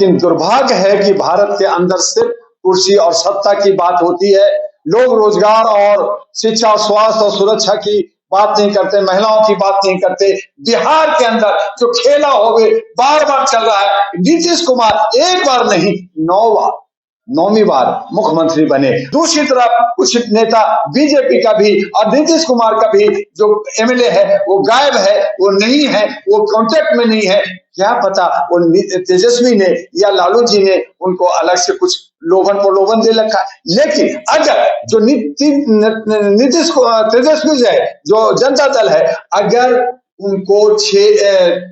लेकिन दुर्भाग्य है कि भारत के अंदर सिर्फ कुर्सी और सत्ता की बात होती है। लोग रोजगार और शिक्षा, स्वास्थ्य और सुरक्षा की बात नहीं करते, महिलाओं की बात नहीं करते। बिहार के अंदर जो खेला हो गए बार बार चल रहा है। नीतीश कुमार एक बार नहीं 9वीं बार मुख्यमंत्री बने। दूसरी तरफ कुछ नेता बीजेपी का भी और नीतीश कुमार का भी जो एमएलए है वो गायब है, वो नहीं है, वो कांटेक्ट में नहीं है। क्या पता वो तेजस्वी ने या लालू जी ने उनको अलग से कुछ लोभन दे रखा है। लेकिन अगर जो नीतीश तेजस्वी है, जो जनता दल है, अगर उनको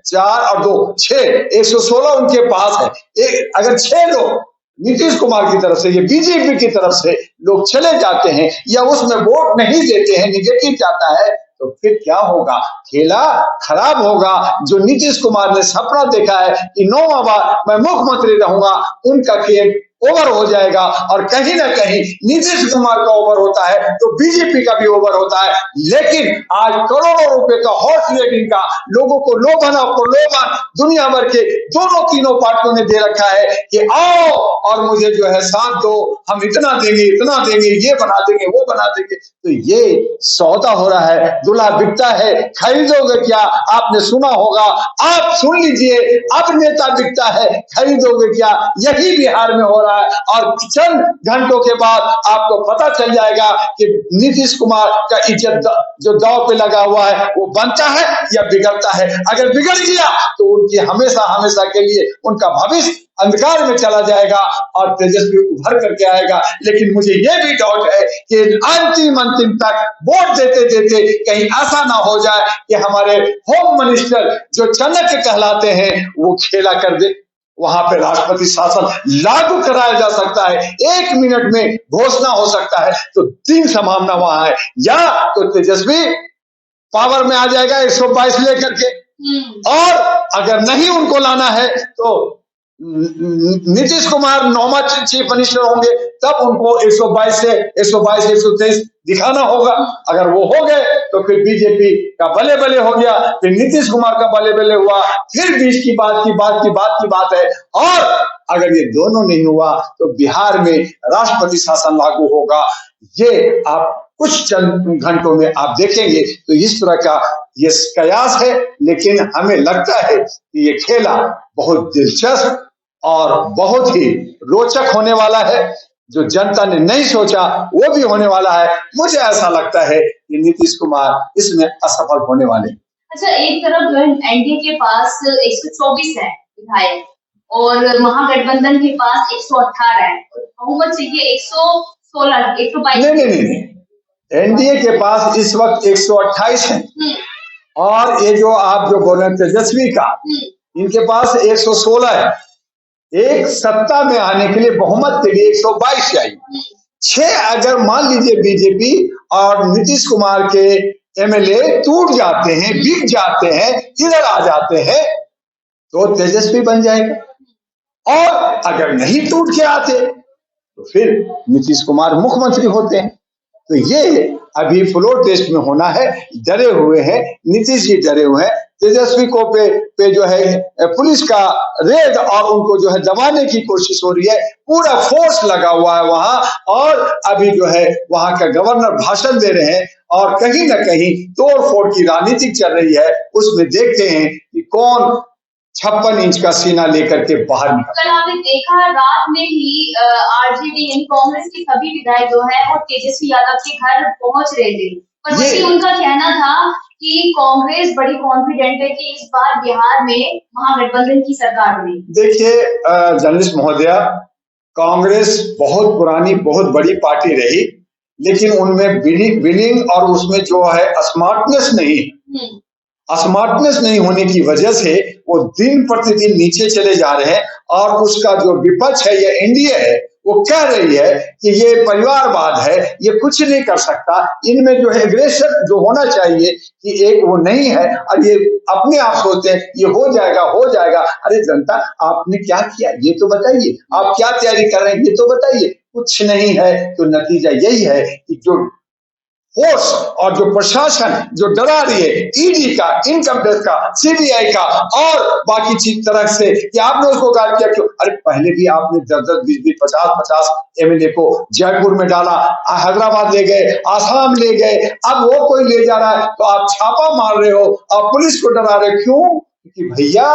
4 और 2 6 116 उनके पास है, अगर 6 लोग नीतीश कुमार की तरफ से, ये बीजेपी की तरफ से लोग चले जाते हैं या उसमें वोट नहीं देते हैं, निगेटिव जाता है, तो फिर क्या होगा? खेला खराब होगा। जो नीतीश कुमार ने सपना देखा है कि 9वां बार मैं मुख्यमंत्री रहूंगा, उनका खेल ओवर हो जाएगा। और कहीं ना कहीं नीतीश कुमार का ओवर होता है तो बीजेपी का भी ओवर होता है। लेकिन आज करोड़ों रुपए का हॉर्स रेडिंग का लोगों को लोभन और प्रलोभन दुनिया भर के तीनों पार्टियों ने दे रखा है कि आओ और मुझे जो है साथ दो, हम इतना देंगे, ये बना देंगे, वो बना देंगे। तो ये सौदा हो रहा है, दूल्हा बिकता है, खरीदोगे क्या? आपने सुना होगा, आप सुन लीजिए, अब नेता बिकता है, खरीदोगे क्या? यही बिहार में हो रहा है। और चंद घंटों के बाद आपको पता चल जाएगा कि नीतीश कुमार का इज्जत जो दांव पे लगा हुआ है वो बनता है या बिगड़ता है। अगर बिगड़ गया तो उनकी हमेशा के लिए उनका भविष्य अंधकार में चला जाएगा और तेजस्वी उभर करके आएगा। लेकिन मुझे यह भी डाउट है कि अंतिम तक वोट देते कहीं ऐसा ना हो जाए कि हमारे होम मिनिस्टर जो चाणक्य कहलाते हैं वो खेला कर दे। वहां पे राष्ट्रपति शासन लागू कराया जा सकता है, 1 मिनट में घोषणा हो सकता है। तो 3 संभावना वहां है, या तो तेजस्वी पावर में आ जाएगा 122 लेकर के, और अगर नहीं उनको लाना है तो नीतीश कुमार 9वां चीफ मिनिस्टर होंगे, तब उनको 122 से 123 दिखाना होगा। अगर वो हो गए तो फिर बीजेपी का बले बले हो गया, फिर नीतीश कुमार का बले बले हुआ, फिर बीच की बात है। और अगर ये दोनों नहीं हुआ तो बिहार में राष्ट्रपति शासन लागू होगा। ये आप कुछ चंद घंटों में आप देखेंगे। तो इस तरह का ये कयास है, लेकिन हमें लगता है कि ये खेला बहुत दिलचस्प और बहुत ही रोचक होने वाला है। जो जनता ने नहीं सोचा वो भी होने वाला है। मुझे ऐसा लगता है कि नीतीश कुमार इसमें असफल होने वाले। अच्छा, एक तरफ जो है एनडीए के पास 124 है विधायक और महागठबंधन के पास 118 है, बहुमत चाहिए 116 122। नहीं, एनडीए के पास इस वक्त 128 है और ये जो आप जो बोल रहे हैं तेजस्वी का, इनके पास 116 है। एक सत्ता में आने के लिए बहुमत के लिए 122 चाहिए। 6 अगर मान लीजिए बीजेपी और नीतीश कुमार के एमएलए टूट जाते हैं, बिक जाते हैं, इधर आ जाते हैं, तो तेजस्वी बन जाएगा। और अगर नहीं टूट के आते तो फिर नीतीश कुमार मुख्यमंत्री होते हैं। तो ये अभी फ्लोर टेस्ट में होना है। डरे हुए हैं नीतीश जी, डरे हुए हैं। तेजस्वी को पे जो है पुलिस का रेड और उनको जो है दबाने की कोशिश हो रही है। पूरा फोर्स लगा हुआ है वहां, और अभी जो है वहां का गवर्नर भाषण दे रहे हैं और कहीं ना कहीं तोड़ फोड़ की राजनीति चल रही है। उसमें देखते हैं कि कौन 56 इंच का सीना लेकर के बाहर निकला। कल आपने देखा रात में ही आरजेडी यानी कांग्रेस के सभी विधायक जो है वो तेजस्वी यादव के घर पहुंच रहे थे, पर वही उनका कहना था कि कांग्रेस बड़ी कॉन्फिडेंट है कि इस बार बिहार में महागठबंधन की सरकार बनेगी। देखिए जर्नलिस्ट महोदया, कांग्रेस बहुत पुरानी बहुत बड़ी पार्टी रही, लेकिन उनमें विलिंग और उसमें जो है स्मार्टनेस नहीं होने की वजह से वो दिन प्रतिदिन नीचे चले जा रहे हैं। और उसका जो विपक्ष है, ये एनडीए है, वो कह रही है कि ये परिवारवाद है, ये कुछ नहीं कर सकता। इनमें जो है एग्रेशन जो होना चाहिए कि एक वो नहीं है, और ये अपने आप सोचते हैं ये हो जाएगा। अरे जनता, आपने क्या किया ये तो बताइए, आप क्या तैयारी कर रहे हैं ये तो बताइए। कुछ नहीं है। तो नतीजा यही है कि जो फोर्स और जो प्रशासन जो डरा रही है, ईडी का, इनकम टैक्स का, सीबीआई का और बाकी चीज तरह से कि आपने उसको गायब किया क्यों? अरे पहले भी आपने 10-10, 20-20, 50-50 एमएलए को जयपुर में डाला, हैदराबाद ले गए, आसाम ले गए, अब वो कोई ले जा रहा है तो आप छापा मार रहे हो, आप पुलिस को डरा रहे हो, क्यों? कि भैया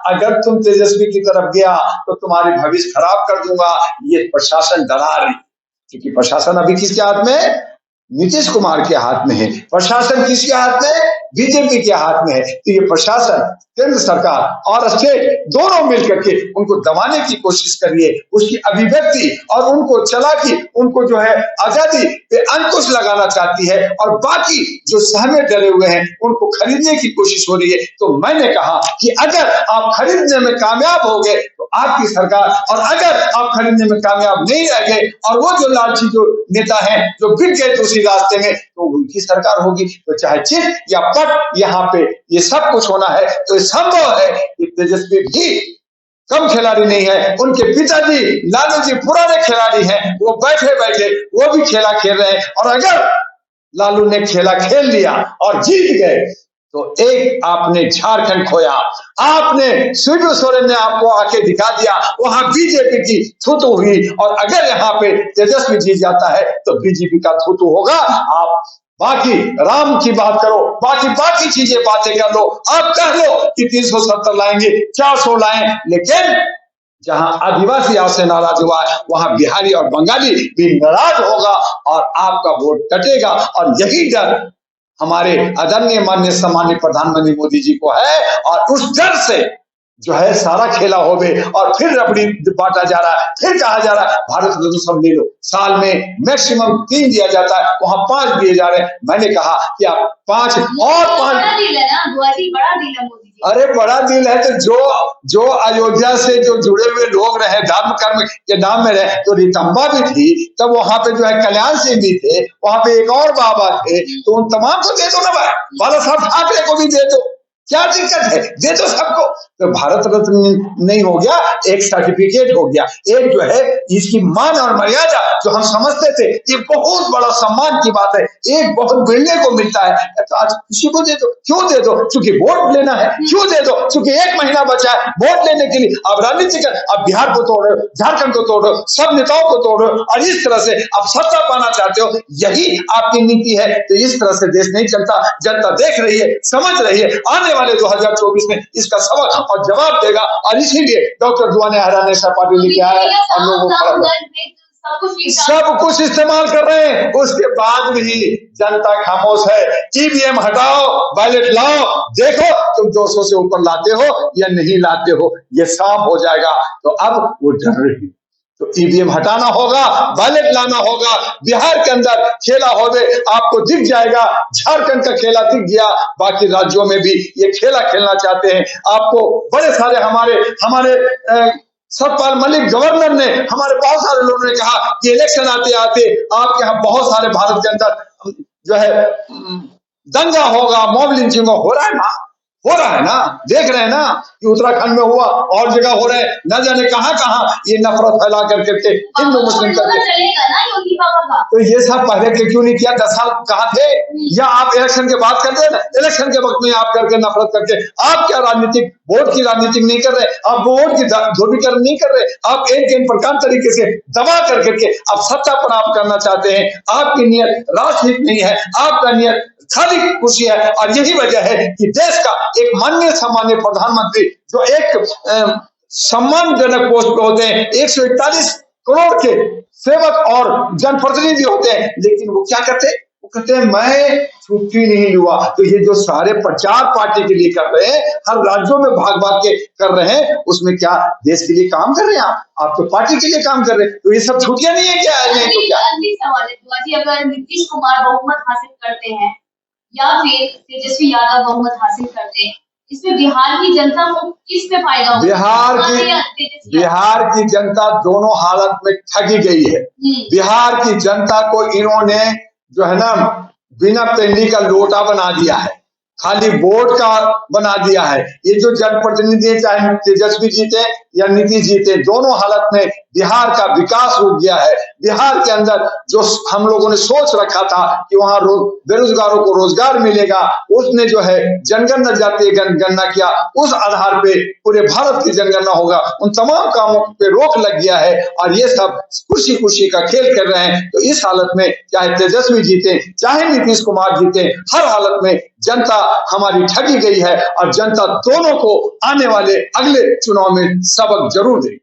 अगर तुम तेजस्वी की तरफ गया तो तुम्हारी भविष्य खराब कर दूंगा, ये प्रशासन डरा रही। क्योंकि प्रशासन अभी किसके हाथ में है? नीतीश कुमार के हाथ में है। प्रशासन किसके हाथ में है? बीजेपी के हाथ में है। तो ये प्रशासन, केंद्र सरकार और स्टेट दोनों मिलकर के उनको दबाने की कोशिश करिए, उसकी अभिव्यक्ति और उनको चालाकी, उनको जो है आजादी पे अंकुश लगाना चाहती है और बाकी जो सहमे डरे हुए हैं उनको खरीदने की कोशिश हो रही है। तो मैंने कहा कि अगर आप खरीदने में कामयाब हो गए तो आपकी सरकार, और अगर आप खरीदने में कामयाब नहीं रह गए और वो जो लालची जो नेता हैं जो बिक गए उसी रास्ते में, तो उनकी सरकार होगी। तो चाहे चित या पट यहाँ पे ये सब कुछ होना है तो संभव है कि तेजस्वी भी कम खिलाड़ी नहीं है। उनके पिताजी लालू जी पुराने खिलाड़ी हैं, वो बैठे बैठे वो भी खेला खेल रहे हैं और अगर लालू ने खेला खेल लिया और जीत गए तो एक आपने झारखंड खोया, आपने शिबू सोरेन ने आपको आके दिखा दिया, वहां बीजेपी की थूतू हुई और अगर यहाँ पे तेजस्वी जीत जाता है तो बीजेपी का थूतू होगा। आप बाकी राम की बात करो, बाकी चीजें बातें कर लो, आप कह लो कि 370 लाएंगे, 400 लाएं, लेकिन जहां आदिवासी आपसे नाराज हुआ है वहां बिहारी और बंगाली भी नाराज होगा और आपका वोट कटेगा। और यही डर हमारे आदरणीय माननीय सम्मानीय प्रधानमंत्री मोदी जी को है और उस डर से जो है सारा खेला हो गए और फिर रबड़ी बांटा जा रहा है, फिर कहा जा रहा है भारत रत्न सब ले लो, साल में मैक्सिमम 3 दिया जाता है, वहां 5 दिए जा रहे हैं। मैंने कहा कि आप 5 और 5 बड़ा डील है ना, बड़ा डील है मोदी जी। अरे बड़ा डील है तो जो अयोध्या से जो जुड़े हुए लोग रहे, धर्म कर्म के नाम में रहे, तो रितंबा भी थी, तब वहां पे जो है कल्याण सिंह भी थे, वहां पे एक और बाबा थे, तो उन तमाम को दे दो ना भाई, बाला साहब ठाकरे को भी दे दो, क्या दिक्कत है, दे दो सबको। तो भारत रत्न नहीं हो गया, एक सर्टिफिकेट हो गया, एक जो है इसकी मान और मर्यादा जो हम समझते थे ये बहुत बड़ा सम्मान की बात है, एक बहुत मिलने को मिलता है, तो आज किसी को दे दो। क्यों दे दो? क्योंकि वोट लेना है। क्यों दे दो? क्योंकि 1 महीना बचा है वोट लेने के लिए। अब राजनीति कर, अब बिहार को तोड़ रहे हो, झारखंड को तोड़ रहे हो, सब नेताओं को तोड़ रहे हो और इस तरह से आप सत्ता पाना चाहते हो, यही आपकी नीति है। तो इस तरह से देश नहीं चलता। जनता देख रही है, समझ रही है, आने वाले 2024 में इसका सबक और जवाब देगा और इसीलिए डॉक्टर दुआने हराने से पार्टी लेके आया है और लोगों को सब कुछ इस्तेमाल कर रहे हैं, उसके बाद भी जनता खामोश है। ईवीएम हटाओ, बैलेट लाओ, देखो तुम 200 से ऊपर लाते हो या नहीं लाते हो, ये साफ हो जाएगा। तो अब वो डर रही, तो ईवीएम हटाना होगा, बैलेट लाना होगा। बिहार के अंदर खेला हो गए, आपको दिख जाएगा, झारखंड का खेला दिख गया, बाकी राज्यों में भी ये खेला खेलना चाहते हैं। आपको बड़े सारे हमारे सतपाल मलिक गवर्नर ने, हमारे बहुत सारे लोगों ने कहा कि इलेक्शन आते आते आपके यहाँ बहुत सारे भारत के अंदर जो है दंगा होगा, मॉब लिंचिंग हो रहा है ना, देख रहे हैं ना कि उत्तराखंड में हुआ और जगह हो रहे हैं, न जाने कहां ये नफरत फैला करके हिंदू मुस्लिम करके। चलेगा ना योगी बाबा का। तो ये सब पहले के क्यों नहीं किया? 10 साल कहाँ थे? या आप इलेक्शन के बाद करते ना, इलेक्शन के वक्त में आप करके नफरत करके आप क्या राजनीतिक वोट की राजनीति नहीं कर रहे, आप वोट की ध्रुवीकरण नहीं कर रहे, आप एक प्रकार तरीके से दबा करके आप सत्ता पर आप करना चाहते हैं। आपकी नियत राजनीति नहीं है, आपका नियत खाली कुर्सी है और यही वजह है कि देश का एक माननीय सम्मानीय प्रधानमंत्री जो एक सम्मानजनक पोस्ट पे होते हैं, 141 करोड़ के सेवक और जनप्रतिनिधि होते हैं, लेकिन वो क्या करते हैं? वो कहते हैं मैं छुट्टी नहीं लूंगा। तो ये जो सारे प्रचार पार्टी के लिए कर रहे हैं, हर राज्यों में भाग भाग के कर रहे हैं, उसमें क्या देश के लिए काम कर रहे हैं? आप तो पार्टी के लिए काम कर रहे हैं, तो ये सब छुट्टियां नहीं है क्या? तो क्या सवाल है, अगर नीतीश कुमार बहुमत हासिल करते हैं या फिर तेजस्वी यादव बहुमत हासिल करते हैं, इसमें बिहार की जनता को किस पे फायदा होगा? बिहार की जनता दोनों हालत में ठगी गई है। बिहार की जनता को इन्होंने जो है ना बिना पेंडी का लोटा बना दिया है, खाली वोट का बना दिया है। ये जो जनप्रतिनिधि चाहे तेजस्वी जीते या नीतीश जीते, दोनों हालत में बिहार का विकास रुक गया है। बिहार के अंदर जो हम लोगों ने सोच रखा था कि वहां बेरोजगारों को रोजगार मिलेगा, उसने जो है जनगणना जातीय गणना किया, उस आधार पे पूरे भारत की जनगणना होगा, उन तमाम कामों पे रोक लग गया है और ये सब कुर्सी कुर्सी का खेल कर रहे हैं। तो इस हालत में चाहे तेजस्वी जीते चाहे नीतीश कुमार जीते, हर हालत में जनता हमारी ठगी गई है और जनता दोनों को आने वाले अगले चुनाव में सबक जरूर देगी।